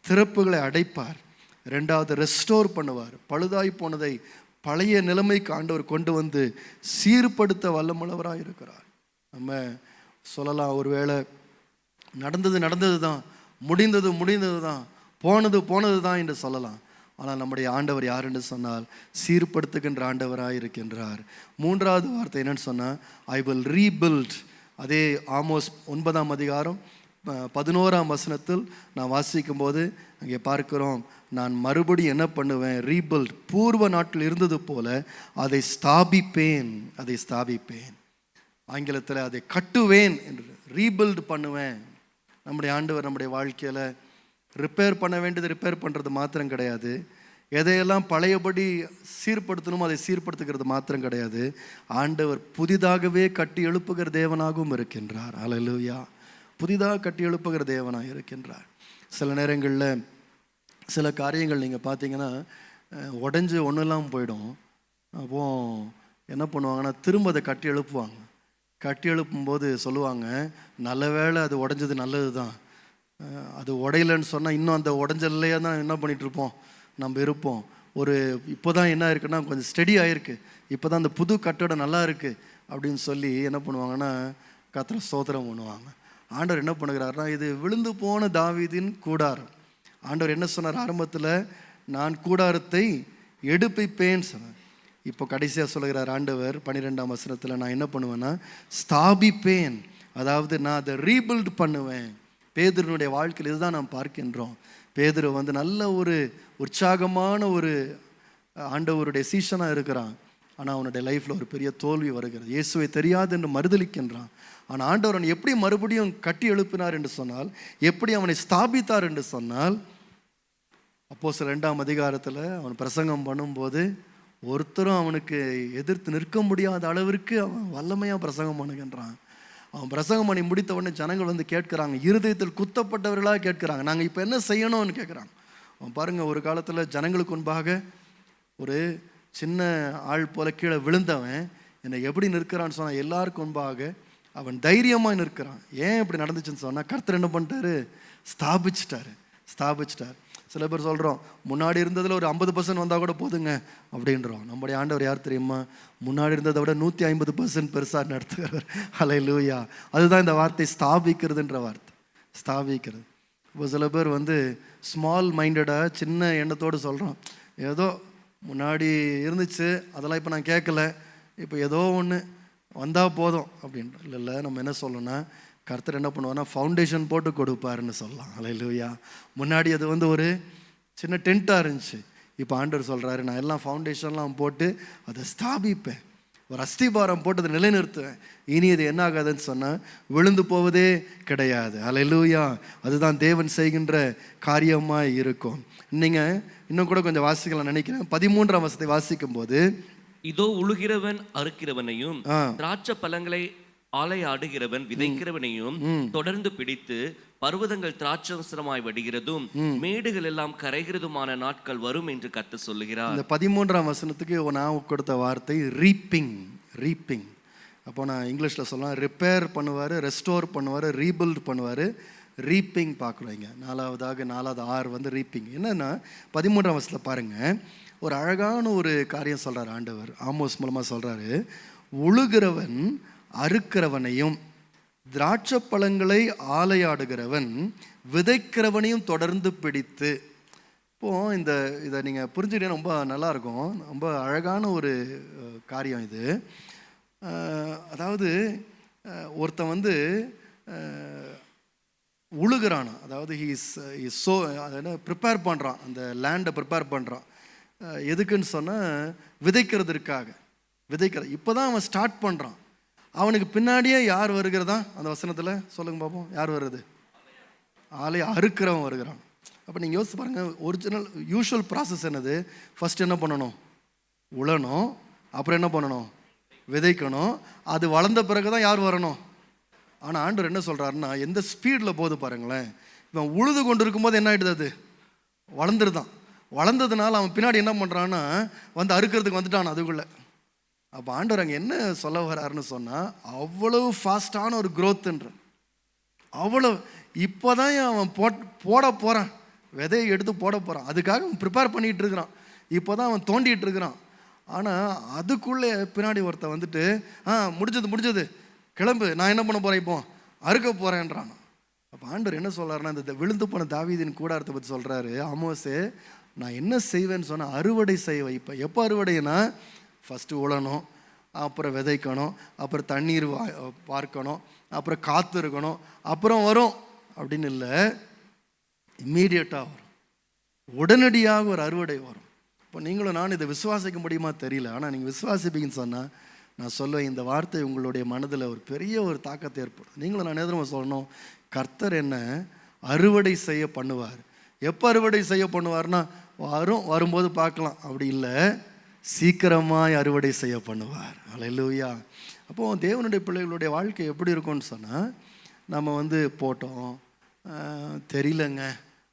திறப்புகளை அடைப்பார். ரெண்டாவது ரெஸ்டோர் பண்ணுவார். பழுதாய் போனதை பழைய நிலைமைக்கு ஆண்டவர் கொண்டு வந்து சீர்படுத்த வல்லமுள்ளவராக இருக்கிறார். நம்ம சொல்லலாம், ஒருவேளை நடந்தது தான், முடிந்தது தான், போனது தான் என்று சொல்லலாம். ஆனால் நம்முடைய ஆண்டவர் யார் என்று சொன்னால், சீர்படுத்துகின்ற ஆண்டவராக இருக்கின்றார். மூன்றாவது வார்த்தை என்னன்னு சொன்னால், ஐ வில் ரீபில்ட். அதே ஆமோஸ் 9ஆம் அதிகாரம் 11ஆம் வசனத்தில் நான் வாசிக்கும் போது அங்கே பார்க்கிறோம், நான் மறுபடியும் என்ன பண்ணுவேன், ரீபில்ட், பூர்வ நாட்டில் இருந்தது போல அதை ஸ்தாபிப்பேன். ஆங்கிலத்தில் அதை கட்டுவேன் என்று, ரீபில்ட் பண்ணுவேன். நம்முடைய ஆண்டவர் நம்முடைய வாழ்க்கையில் ரிப்பேர் பண்ண வேண்டியது ரிப்பேர் பண்ணுறது மாத்திரம் கிடையாது, எதையெல்லாம் பழையபடி சீர்படுத்தணுமோ அதை சீர்படுத்துகிறது மாத்திரம் கிடையாது, ஆண்டவர் புதிதாகவே கட்டி எழுப்புகிற தேவனாகவும் இருக்கின்றார். அல்லேலூயா. புதிதாக கட்டி எழுப்புகிற தேவனாக இருக்கின்றார். சில நேரங்களில் சில காரியங்கள் நீங்கள் பார்த்தீங்கன்னா உடஞ்சி ஒன்றும் போயிடும். அப்போது என்ன பண்ணுவாங்கன்னா திரும்ப அதை கட்டி எழுப்புவாங்க. கட்டி எழுப்பும்போது சொல்லுவாங்க, நல்ல வேளை அது உடஞ்சது நல்லது தான், அது உடையலன்னு சொன்னால் இன்னும் அந்த உடஞ்சல்லையே தான் என்ன பண்ணிகிட்ருப்போம், நம்ம இருப்போம். இப்போ தான் என்ன இருக்குன்னா கொஞ்சம் ஸ்டெடி ஆகிருக்கு, இப்போ தான் அந்த புது கட்டடம் நல்லா இருக்குது அப்படின்னு சொல்லி என்ன பண்ணுவாங்கன்னா கர்த்தரை ஸ்தோத்திரம் பண்ணுவாங்க. ஆண்டவர் என்ன பண்ணுகிறாருன்னா, இது விழுந்து போன தாவீதின் கூடாரம். ஆண்டவர் என்ன சொன்னார் ஆரம்பத்தில், நான் கூடாரத்தை எடுப்பிப்பேன்னு சொன்னார். இப்போ கடைசியாக சொல்லுகிறார் ஆண்டவர் 12ஆம் வசனத்தில், நான் என்ன பண்ணுவேன்னா ஸ்தாபிப்பேன், அதாவது நான் அதை ரீபில்ட் பண்ணுவேன். பேதுருனுடைய வாழ்க்கையில் இதுதான் நாம் பார்க்கின்றோம். பேதுரு வந்து நல்ல ஒரு உற்சாகமான ஒரு ஆண்டவருடைய சீஷனாக இருக்கிறான். ஆனால் அவனுடைய லைஃப்பில் ஒரு பெரிய தோல்வி வருகிறது. இயேசுவை தெரியாது என்று மறுதலிக்கின்றான். ஆனால் ஆண்டவர் அவனை எப்படி மறுபடியும் கட்டி எழுப்பினார் என்று சொன்னால், எப்படி அவனை ஸ்தாபித்தார் என்று சொன்னால், அப்போஸ்தலர் 2ஆம் அதிகாரத்தில் அவன் பிரசங்கம் பண்ணும்போது ஒருத்தரும் அவனுக்கு எதிர்த்து நிற்க முடியாத அளவிற்கு அவன் வல்லமையாக பிரசங்கம் பண்ணுகின்றான். அவன் பிரசங்கம் பண்ணி முடித்த உடனே ஜனங்கள் வந்து கேட்குறாங்க, இருதயத்தில் குத்தப்பட்டவர்களாக கேட்குறாங்க, நாங்கள் இப்போ என்ன செய்யணும்னு கேட்குறாங்க. அவன் பாருங்க, ஒரு காலத்தில் ஜனங்களுக்கு முன்பாக ஒரு சின்ன ஆள் போல கீழே விழுந்தவன் என்னை எப்படி நிற்கிறான்னு சொன்னால் எல்லாருக்கும் முன்பாக அவன் தைரியமாக நிற்கிறான். ஏன் இப்படி நடந்துச்சுன்னு சொன்னால் கர்த்தர் என்ன பண்ணிட்டாரு? ஸ்தாபிச்சிட்டார். சில பேர் சொல்கிறோம், முன்னாடி இருந்ததில் ஒரு 50% வந்தால் கூட போதுங்க அப்படின்றோம். நம்முடைய ஆண்டவர் யார் தெரியுமா? முன்னாடி இருந்ததை விட 150% பெருசாக நடத்துகிறவர். ஹல்லேலூயா. அதுதான் இந்த வார்த்தை ஸ்தாபிக்கிறதுன்ற வார்த்தை. ஸ்தாபிக்கிறது. இப்போ சில பேர் ஸ்மால் மைண்டடாக சின்ன எண்ணத்தோடு சொல்கிறோம், ஏதோ முன்னாடி இருந்துச்சு அதெல்லாம் இப்போ நான் கேட்கல, இப்போ ஏதோ ஒன்று வந்தால் போதும் அப்படின்ற. இல்லை, நம்ம என்ன சொல்லணும்னா கர்த்தர் என்ன பண்ணுவார்னா ஃபவுண்டேஷன் போட்டு கொடுப்பாருன்னு சொல்லலாம். ஹல்லேலூயா. முன்னாடி அது ஒரு சின்ன டென்ட்டாக இருந்துச்சு, இப்போ ஆண்டவர் சொல்கிறாரு, நான் எல்லாம் ஃபவுண்டேஷன்லாம் போட்டு அதை ஸ்தாபிப்பேன், ஒரு அஸ்திபாரம் போட்டு அதை நிலைநிறுத்துவேன். இனி இது என்ன ஆகாதுன்னு சொன்னால் விழுந்து போவதே கிடையாது. ஹல்லேலூயா. அதுதான் தேவன் செய்கின்ற காரியமாக இருக்கும். நீங்கள் இன்னும் கூட கொஞ்சம் வாசிக்கலாம் நினைக்கிறேன். 13ஆம் வசனத்தை வாசிக்கும் போது, இதோ உழுகிறவன் அறுக்கிறவனையும் திராட்சை பழங்களை ஆலையாடுகிறவன் விதைக்கிறவனையும் தொடர்ந்து பிடித்து பர்வதங்கள் திராட்சரசமாய் வடிகிறதும் மேடுகள் எல்லாம் கரைகிறதுமான நாட்கள் வரும் என்று கர்த்தர் சொல்லுகிறார். இந்த 13ஆம் வசனத்துக்கு நான் கொடுத்த வார்த்தை ரீப்பிங். அப்போ நான் இங்கிலீஷில் சொல்லலாம், ரிப்பேர் பண்ணுவார், ரெஸ்டோர் பண்ணுவார், ரீபில்ட் பண்ணுவார். ரீப்பிங் பார்க்குறீங்க. நாலாவது ஆர் ரீப்பிங். என்னன்னா 13ஆம் வசனத்தில் பாருங்கள், ஒரு அழகான ஒரு காரியம் சொல்கிறார் ஆண்டவர். ஆமோஸ் மூலமாக சொல்கிறாரு, உழுகிறவன் அறுக்கிறவனையும் திராட்சை பழங்களை ஆலையாடுகிறவன் விதைக்கிறவனையும் தொடர்ந்து பிடித்து. இப்போது இதை நீங்கள் புரிஞ்சுக்கிட்டே ரொம்ப நல்லாயிருக்கும். ரொம்ப அழகான ஒரு காரியம் இது. அதாவது ஒருத்தன் உழுகிறான், அதாவது ப்ரிப்பேர் பண்ணுறான், அந்த லேண்டை ப்ரிப்பேர் பண்ணுறான். எதுக்குன்னு சொன்னால் விதைக்கிறதுக்காக. இப்போ தான் அவன் ஸ்டார்ட் பண்ணுறான். அவனுக்கு பின்னாடியே யார் வருகிறதா? அந்த வசனத்தில் சொல்லுங்க பார்ப்போம், யார் வருது? ஆலை அறுக்கிறவன் வருகிறான். அப்போ நீங்கள் யோசிச்சு பாருங்கள், ஒரிஜினல் யூஷுவல் ப்ராசஸ் என்னது? ஃபஸ்ட் என்ன பண்ணணும்? உழணும். அப்புறம் என்ன பண்ணணும்? விதைக்கணும். அது வளர்ந்த பிறகு தான் யார் வரணும்? ஆனால் ஆண்டவர் என்ன சொல்கிறாருன்னா, எந்த ஸ்பீடில் போகுது பாருங்களேன். இவன் உழுது கொண்டு இருக்கும்போது என்ன ஆகிடுது? அது வளர்ந்துருதான். வளர்ந்ததுனால அவன் பின்னாடி என்ன பண்ணுறான்னா அறுக்கிறதுக்கு வந்துட்டான் அதுக்குள்ளே. அப்போ ஆண்டவர் அங்கே என்ன சொல்ல வர்றாருன்னு சொன்னால், அவ்வளவு ஃபாஸ்டான ஒரு க்ரோத்துன்ற, அவ்வளோ இப்போ தான் அவன் போட போகிறான், விதையை எடுத்து போட போகிறான். அதுக்காக அவன் ப்ரிப்பேர் பண்ணிகிட்டு இருக்கிறான். இப்போ தான் அவன் தோண்டிகிட்டு இருக்கிறான். ஆனால் அதுக்குள்ளே பின்னாடி ஒருத்தன் முடிஞ்சது கிளம்பு, நான் என்ன பண்ண போகிறேன், இப்போ அறுக்க போகிறேன்றான். அப்போ ஆண்டவர் என்ன சொல்கிறாருன்னா, இந்த விழுந்து போன தாவீதின் கூடாரத்தை பற்றி சொல்கிறாரு. ஆமோஸே, நான் என்ன செய்வேன்னு சொன்னால் அறுவடை செய்ய வைப்பேன். எப்போ அறுவடைனா, ஃபஸ்ட்டு உழணும், அப்புறம் விதைக்கணும், அப்புறம் தண்ணீர் பார்க்கணும், அப்புறம் காற்று இருக்கணும், அப்புறம் வரும் அப்படின்னு இல்லை, இம்மீடியட்டாக வரும், உடனடியாக ஒரு அறுவடை வரும். இப்போ நீங்களும் நான் இதை விசுவாசிக்க முடியுமா தெரியல, ஆனால் நீங்கள் விசுவாசிப்பீங்கன்னு சொன்னால் நான் சொல்லுவேன், இந்த வார்த்தை உங்களுடைய மனதில் ஒரு பெரிய ஒரு தாக்கத்தை ஏற்படும். நீங்களும் நான் எதிரும் சொல்லணும், கர்த்தர் என்ன அறுவடை செய்ய பண்ணுவார். எப்போ அறுவடை செய்ய பண்ணுவார்னா, வரும்போது பார்க்கலாம், அப்படி இல்லை, சீக்கிரமாய் அறுவடை செய்ய பண்ணுவார். ஹல்லேலூயா. அப்போது தேவனுடைய பிள்ளைகளுடைய வாழ்க்கை எப்படி இருக்கும்னு சொன்னால், நம்ம போட்டோம் தெரியலங்க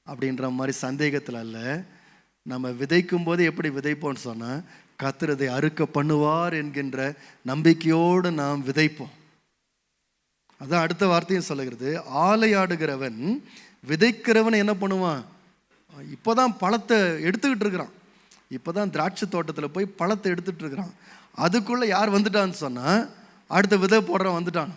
அப்படின்ற மாதிரி சந்தேகத்தில் அல்ல, நம்ம விதைக்கும் போது எப்படி விதைப்போம்னு சொன்னால், கர்த்தர் இதை அறுக்க பண்ணுவார் என்கின்ற நம்பிக்கையோடு நாம் விதைப்போம். அதான் அடுத்த வார்த்தையும் சொல்லுகிறது, ஆலையாடுகிறவன் விதைக்கிறவன் என்ன பண்ணுவான்? இப்போ தான் பழத்தை எடுத்துக்கிட்டு இருக்கிறான், இப்போ தான் திராட்சை தோட்டத்தில் போய் பழத்தை எடுத்துகிட்டு இருக்கிறான். அதுக்குள்ளே யார் வந்துட்டான்னு சொன்னால், அடுத்த விதை போடுறவன் வந்துட்டான்.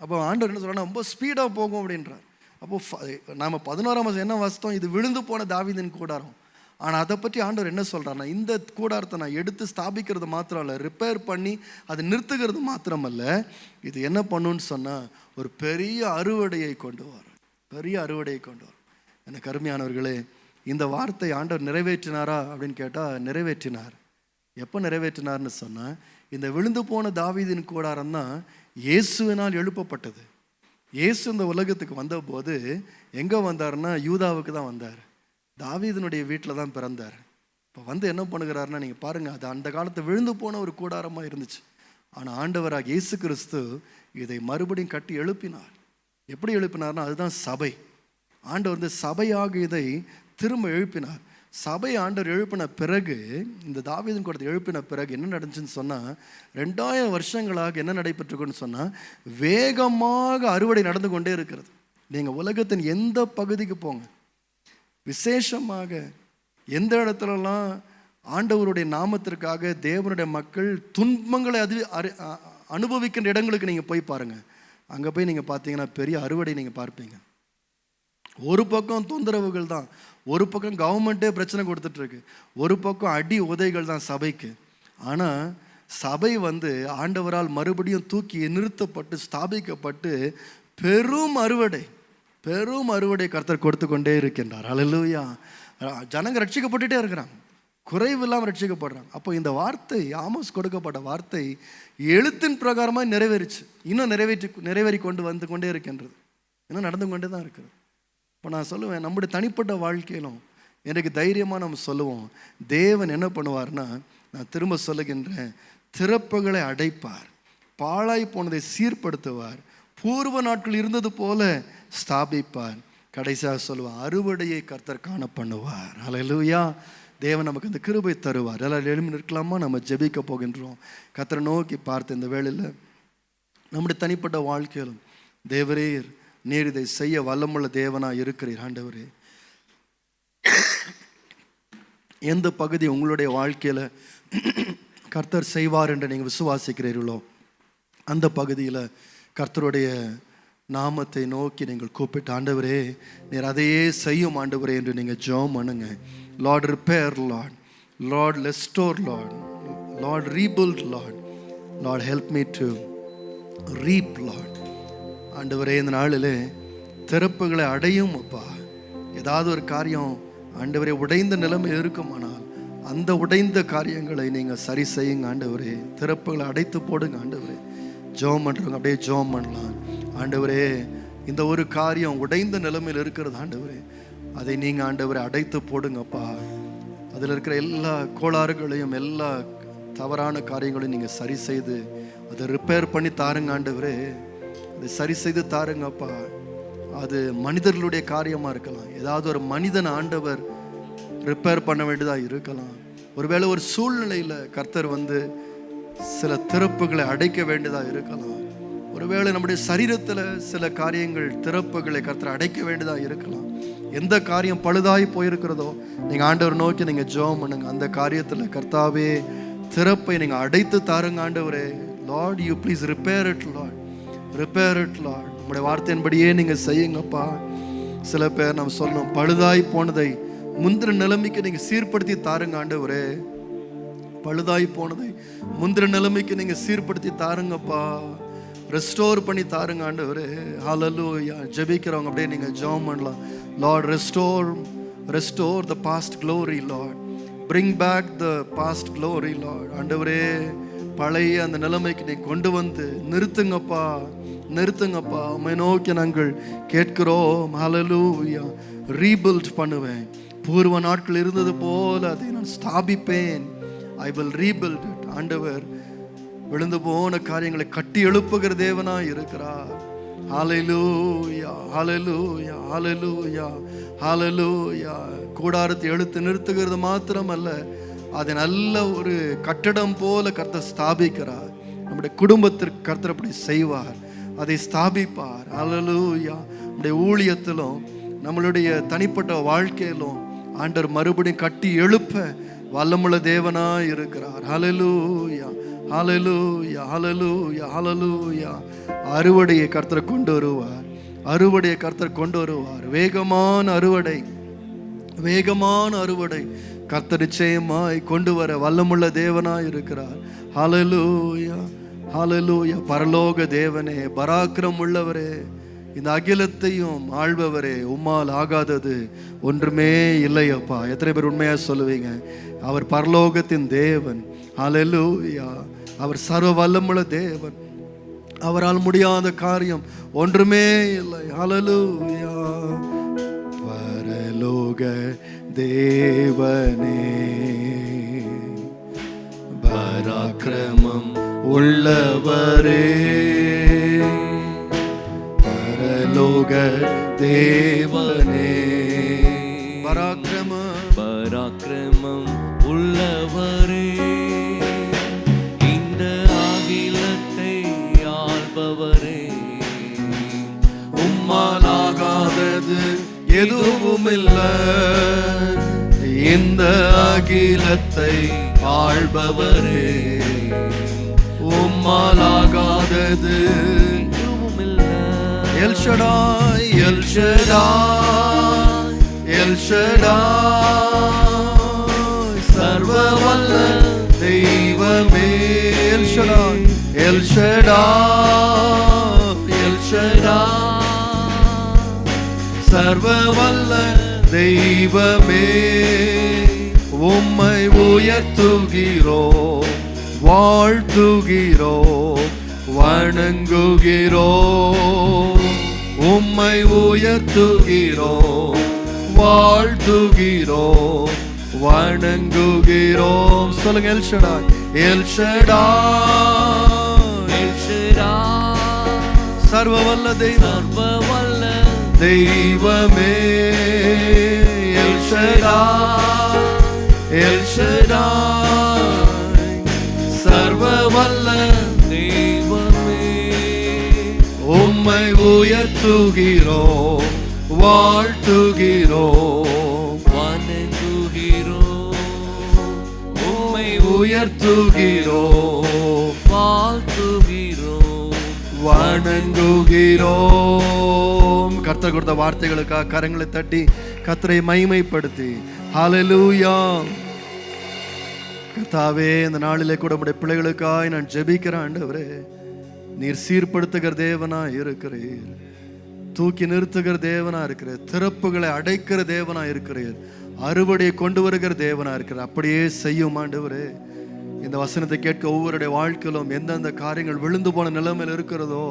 அப்போ ஆண்டவர் என்ன சொல்கிறான்னா, ரொம்ப ஸ்பீடாக போகும் அப்படின்றார். அப்போது நாம் 11ஆம் வசனம் என்ன வாசித்தோம்? இது விழுந்து போன தாவீதின் கூடாரம். ஆனால் அதை பற்றி ஆண்டவர் என்ன சொல்கிறாருன்னா, இந்த கூடாரத்தை நான் எடுத்து ஸ்தாபிக்கிறது மாத்திரம் இல்லை, ரிப்பேர் பண்ணி அதை நிறுத்துகிறது மாத்திரமல்ல, இது என்ன பண்ணுன்னு சொன்னால் ஒரு பெரிய அறுவடையை கொண்டு வரும், பெரிய அறுவடையை கொண்டு வரும். எனக்கு அருமையானவர்களே, இந்த வார்த்தை ஆண்டவர் நிறைவேற்றினாரா அப்படின்னு கேட்டால் நிறைவேற்றினார். எப்போ நிறைவேற்றினார்னு சொன்னால், இந்த விழுந்து போன தாவீதின் கூடாரம் தான் இயேசுவினால் எழுப்பப்பட்டது. இயேசு இந்த உலகத்துக்கு வந்தபோது எங்கே வந்தார்னா, யூதாவுக்கு தான் வந்தார், தாவீதினுடைய வீட்டில் தான் பிறந்தார். இப்போ என்ன பண்ணுகிறாருன்னா, நீங்கள் பாருங்கள், அது அந்த காலத்தை விழுந்து போன ஒரு கூடாரமாக இருந்துச்சு. ஆனால் ஆண்டவராக இயேசு கிறிஸ்து இதை மறுபடியும் கட்டி எழுப்பினார். எப்படி எழுப்பினார்னா, அதுதான் சபை. ஆண்டவர் சபையாக இதை திரும்ப எழுப்பினார். சபை ஆண்டவர் எழுப்பின பிறகு, இந்த தாவீதின் கூடாரத்தை எழுப்பின பிறகு என்ன நடந்துச்சுன்னு சொன்னால், 2000 வருஷங்களாக என்ன நடைபெற்றுக்குன்னு சொன்னால், வேகமாக அறுவடை நடந்து கொண்டே இருக்கிறது. நீங்கள் உலகத்தின் எந்த பகுதிக்கு போங்க, விசேஷமாக எந்த இடத்துலலாம் ஆண்டவருடைய நாமத்திற்காக தேவனுடைய மக்கள் துன்பங்களை அனுபவிக்கின்ற இடங்களுக்கு நீங்கள் போய் பாருங்கள். அங்கே போய் நீங்கள் பார்த்தீங்கன்னா பெரிய அறுவடை நீங்கள் பார்ப்பீங்க. ஒரு பக்கம் தொந்தரவுகள் தான், ஒரு பக்கம் கவர்மெண்ட்டே பிரச்சனை கொடுத்துட்ருக்கு, ஒரு பக்கம் அடி உதைகள் தான் சபைக்கு. ஆனால் சபை ஆண்டவரால் மறுபடியும் தூக்கி நிறுத்தப்பட்டு ஸ்தாபிக்கப்பட்டு பெரும் அறுவடை கர்த்தர் கொடுத்து கொண்டே இருக்கின்றார். அல்லேலூயா. ஜனங்க ரட்சிக்கப்பட்டுட்டே இருக்கிறாங்க, குறைவில்லாமல் ரட்சிக்கப்படுறாங்க. அப்போ இந்த வார்த்தை, ஆமோஸ் கொடுக்கப்பட்ட வார்த்தை எழுத்தின் பிரகாரமாக நிறைவேறிச்சு, இன்னும் நிறைவேறி கொண்டு கொண்டே இருக்கின்றது, இன்னும் நடந்து கொண்டே தான் இருக்குது. இப்போ நான் சொல்லுவேன், நம்முடைய தனிப்பட்ட வாழ்க்கையிலும் எனக்கு தைரியமாக நம்ம சொல்லுவோம், தேவன் என்ன பண்ணுவார்னா, நான் திரும்ப சொல்லுகின்றேன், திறப்புகளை அடைப்பார், பாழாய் போனதை சீர்படுத்துவார், பூர்வ நாட்கள் இருந்தது போல ஸ்தாபிப்பார், கடைசியாக சொல்லுவார், அறுவடையை கர்த்தர் காண பண்ணுவார். அல்லேலூயா. தேவன் நமக்கு இந்த கிருபை தருவார். எல்லாரும் எழுப்பி நிற்கலாமா? நம்ம ஜெபிக்க போகின்றோம். கர்த்தரை நோக்கி பார்த்து இந்த வேளையில் நம்முடைய தனிப்பட்ட வாழ்க்கையிலும், தேவரீர் நீர் இதை செய்ய வல்லமுள்ள தேவனாக இருக்கிறீர். ஆண்டவரே, எந்த பகுதி உங்களுடைய வாழ்க்கையில் கர்த்தர் செய்வார் என்று நீங்கள் விசுவாசிக்கிறீர்களோ, அந்த பகுதியில் கர்த்தருடைய நாமத்தை நோக்கி நீங்கள் கூப்பிட்டு, ஆண்டவரே நீர் அதையே செய்யும் ஆண்டவரே என்று நீங்கள் ஜெபம் பண்ணுங்க. Lord repair, Lord restore, Lord rebuild, Lord help me to ரீப். Lord ஆண்டவரே, இந்த நாளில் திறப்புகளை அடையும் அப்பா. ஏதாவது ஒரு காரியம் ஆண்டவரே உடைந்த நிலைமை இருக்குமானால் அந்த உடைந்த காரியங்களை நீங்கள் சரி செய்யுங்க ஆண்டவரே. திறப்புகளை அடைத்து போடுங்க ஆண்டவரே. ஜெபம் பண்ணுறவங்க அப்படியே ஜெபம் பண்ணலாம். ஆண்டவரே, இந்த ஒரு காரியம் உடைந்த நிலைமையில் இருக்கிறது ஆண்டவரே, அதை நீங்கள் ஆண்டவரை அடைத்து போடுங்கப்பா. அதில் இருக்கிற எல்லா கோளாறுகளையும் எல்லா தவறான காரியங்களையும் நீங்கள் சரி செய்து அதை ரிப்பேர் பண்ணி தாருங்க ஆண்டவரே. அதை சரி செய்து தாருங்கப்பா. அது மனிதர்களுடைய காரியமாக இருக்கலாம், ஏதாவது ஒரு மனிதன் ஆண்டவர் ரிப்பேர் பண்ண வேண்டியதாக இருக்கலாம். ஒருவேளை ஒரு சூழ்நிலையில் கர்த்தர் சில திறப்புகளை அடைக்க வேண்டியதாக இருக்கலாம். ஒருவேளை நம்முடைய சரீரத்தில் சில காரியங்கள் திறப்புகளை கர்த்தர் அடைக்க வேண்டியதாக இருக்கலாம். எந்த காரியம் பழுதாகி போயிருக்கிறதோ நீங்கள் ஆண்டவர் நோக்கி நீங்கள் ஜெபம் பண்ணுங்க. அந்த காரியத்தில் கர்த்தாவே திறப்பை நீங்கள் அடைத்து தாருங்க ஆண்டவரே. Lord, you please repair it Lord, repair it Lord. நம்முடைய வார்த்தையின்படியே நீங்கள் செய்யுங்கப்பா. சில பேர் நம்ம சொல்லணும், பழுதாய் போனதை முந்திர நிலைமைக்கு நீங்கள் சீர்படுத்தி தாருங்க ஆண்டவரே. பழுதாய் போனதை முந்திர நிலைமைக்கு நீங்கள் சீர்படுத்தி தாருங்கப்பா. ரெஸ்டோர் பண்ணி தாருங்க ஆண்டவரே. ஹல்லேலூயா. ஜெபிக்கிறவங்க அப்படியே நீங்கள் ஜெபம் பண்ணலாம். Lord, restore the past glory Lord, bring back the past glory Lord. ஆண்டவரே, பழைய அந்த நிலைமைக்கு நீ கொண்டு நிறுத்துங்கப்பா, நிறுத்துங்கப்பா. உம்மை நோக்கி நாங்கள் கேட்கிறோம். ஹல்லேலூயா. ரீபில்ட் பண்ணுவேன், பூர்வ நாட்கள் இருந்தது போல அதை நான் ஸ்தாபிப்பேன். I will rebuild it. ஆண்டவர் விழுந்து போன காரியங்களை கட்டி எழுப்புகிற தேவனாய் இருக்கிறார். ஹல்லேலூயா, ஹல்லேலூயா, ஹல்லேலூயா, ஹல்லேலூயா. கூடாரத்தை எழுத்து நிறுத்துகிறது மாத்திரமல்ல, அதை நல்ல ஒரு கட்டடம் போல கர்த்தர் ஸ்தாபிக்கிறார். நம்முடைய குடும்பத்திற்கு கர்த்தர் அப்படி செய்வார், அதை ஸ்தாபிப்பார். ஹல்லேலூயா. நம்முடைய ஊழியத்திலும் நம்மளுடைய தனிப்பட்ட வாழ்க்கையிலும் ஆண்டவர் மறுபடியும் கட்டி எழுப்ப வல்லமுள்ள தேவனாய் இருக்கிறார். ஹல்லேலூயா, ஹல்லேலூயா, ஹல்லேலூயா, ஹல்லேலூயா. அறுவடையை கர்த்தர் கொண்டு வருவார், அறுவடையை கர்த்தர் கொண்டு வருவார். வேகமான அறுவடை, வேகமான அறுவடை கர்த்தர் நிச்சயமாய் கொண்டு வர வல்லமுள்ள தேவனாய் இருக்கிறார். ஹல்லேலூயா, ஹல்லேலூயா. பரலோக தேவனே, பராக்கிரம் உள்ளவரே, இந்த அகிலத்தையும் ஆள்பவரே, உம்மால் ஆகாதது ஒன்றுமே இல்லையப்பா. எத்தனை பேர் உண்மையா சொல்லுவீங்க? அவர் பரலோகத்தின் தேவன். ஹல்லேலூயா. அவர் சர்வ வல்லமுள்ள தேவன். அவரால் முடியாத காரியம் ஒன்றுமே இல்லை. ஹல்லேலூயா. பரலோக தேவனே, பராக்கிரமம் உள்ளவரே, பரலோக தேவனே, பராக்கிரமம் எதுவும் இல்ல. இந்த அகிலத்தை ஆள்பவரே, உம்மாலாகாதது El Shaddai, El Shaddai, El Shaddai, சர்வ வல்ல தெய்வமே. El Shaddai, El Shaddai, El Shaddai, சர்வ வல்ல தெய்வமே. உம்மை உயர்த்துகிறோம், வாழ்த்துகிறோம், வணங்குகிறோம். உம்மை உயர்த்துகிறோம், வாழ்த்துகிறோம், வணங்குகிறோம். சொல்லுங்க, L Shaddai, El Shaddai, El Shaddai, சர்வ வல்ல தெய்வம், சர்வ வல்ல தெய்வமே. எல் ஷடாய், எல் ஷடாய், சர்வ வல்ல தெய்வமே. உம்மை உயர்த்துகிறோம், வாழ்த்துகிறோம், வணங்குகிறோம். உம்மை உயர்த்துகிறோம், வாழ்த்துகிறோம், வணங்குகிறோம். கர்த்தர் கொடுத்த வார்த்தைகளுக்காக கரங்களை தட்டி கர்த்தரை மகிமைப்படுத்தி ஹல்லேலூயா. கர்த்தாவே, இந்த நாளிலே கூட உம்முடைய பிள்ளைகளுக்காய் நான் ஜெபிக்கிறேன். ஆண்டவரே, நீர் சீர்படுத்துகிற தேவனா இருக்கிறீர், தூக்கி நிறுத்துகிற தேவனா இருக்கிறீர், திறப்புகளை அடைக்கிற தேவனா இருக்கிறீர், அறுவடையை கொண்டு வருகிற தேவனா இருக்கிறார். அப்படியே செய்யும் ஆண்டவரே. இந்த வசனத்தை கேட்க ஒவ்வொருடைய வாழ்க்கையிலும் எந்தெந்த காரியங்கள் விழுந்து போன நிலைமையில் இருக்கிறதோ,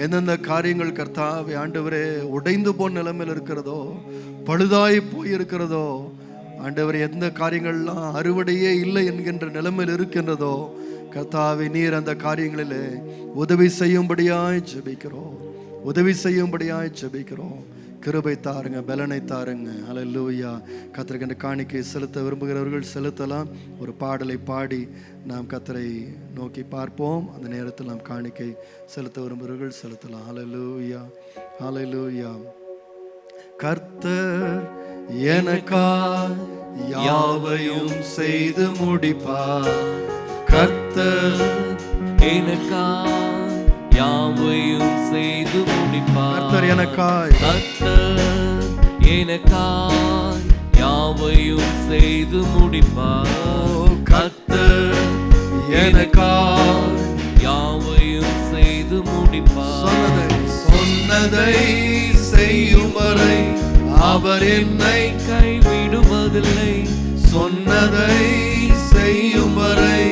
எந்தெந்த காரியங்கள் கர்த்தாவே ஆண்டவரே உடைந்து போன நிலைமையில் இருக்கிறதோ, பழுதாய் போய் இருக்கிறதோ ஆண்டவரே, எந்த காரியங்கள்லாம் அறுவடையே இல்லை என்கின்ற நிலைமையில் இருக்கின்றதோ கர்த்தாவே, நீர் அந்த காரியங்களிலே உதவி செய்யும்படியாய் ஜெபிக்கிறோம், உதவி செய்யும்படியாய் ஜெபிக்கிறோம். கிருபை தாருங்க, பலனை தாருங்க. ஹல்லேலூயா. கர்த்தருக்கு காணிக்கை செலுத்த விரும்புகிறவர்கள் செலுத்தலாம். ஒரு பாடலை பாடி நாம் கர்த்தரை நோக்கி பார்ப்போம். அந்த நேரத்தில் நாம் காணிக்கை செலுத்த விரும்புகிறவர்கள் செலுத்தலாம். ஹல்லேலூயா, ஹல்லேலூயா. கர்த்தர் எனக்காய் யாவையும் செய்து முடிப்பார். கர்த்தர் எனக்காய் யாவையும் செய்து முடிப்பார். கர்த்தர் எனக்காய், கர்த்தர் எனக்காய் யாவையும் செய்து முடிப்பார். கர்த்தர் எனக்காய் யாவையும் செய்து முடிப்பார். சொன்னதை செய்யும் வரை அவர் என்னை கைவிடுவதில்லை. சொன்னதை செய்யும் வரை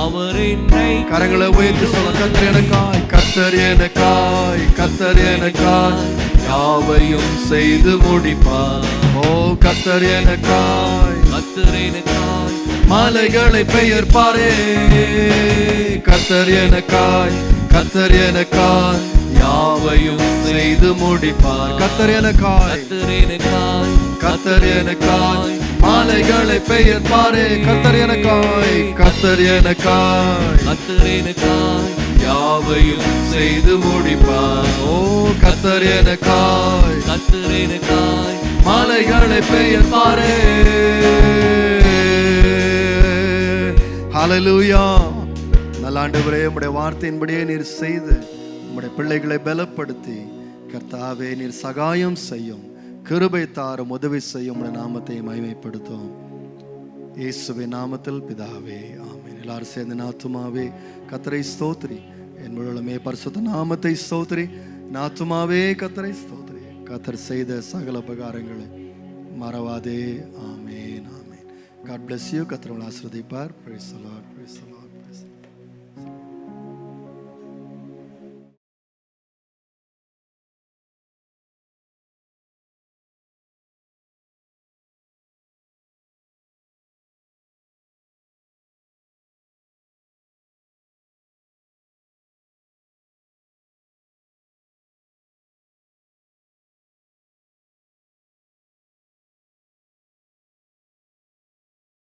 அவர் என்னை. கரங்களை உயர்த்தி சொல்ல, கர்த்தர் எனக்காய், கர்த்தர் எனக்காய், கர்த்தர் எனக்காய் யாவையும் செய்து முடிப்பார். ஓ கர்த்தர் எனக்காய், கர்த்தர் எனக்காய் மலைகளை பெயர்ப்பாரே. கர்த்தர் எனக்காய், கர்த்தர் எனக்காய் யாவையும் செய்து முடிப்பார். கர்த்தர் எனக்காய், கர்த்தர் எனக்காய் கர்த்தர் எனக்காய் மாலைகளை பெயர்ப்பாரே. கர்த்தர் எனக்காய், கர்த்தர் எனக்காய், கர்த்தர் எனக்காய் யாவையும் செய்து முடிப்பார். ஓ கர்த்தர் எனக்காய், கர்த்தர் எனக்காய் மாலைகளை பெயர்ப்பாரே. ஹல்லேலூயா. நல்ல ஆண்டவரே, உம்முடைய வார்த்தையின்படியே நீர் செய்து உம்முடைய பிள்ளைகளை பலப்படுத்தி கர்த்தாவே நீர் சகாயம் செய்யும், கிருபை தாரும், உதவி செய்யும். உம்முடைய நாமத்தை மகிமைப்படுத்தும். இயேசுவின் நாமத்தில் பிதாவே, ஆமென். எல்லாரும் சேர்ந்து ஆத்துமாவே கர்த்தரை ஸ்தோத்திரி, என் முழுமே பரிசுத்த நாமத்தை ஸ்தோத்திரி. ஆத்துமாவே கர்த்தரை ஸ்தோத்திரி, கர்த்தர் செய்த சகல உபகாரங்களை மறவாதே. ஆமென், ஆமென். God bless you. கர்த்தர் உங்களை ஆசீர்வதிப்பார். Praise the Lord, praise the Lord.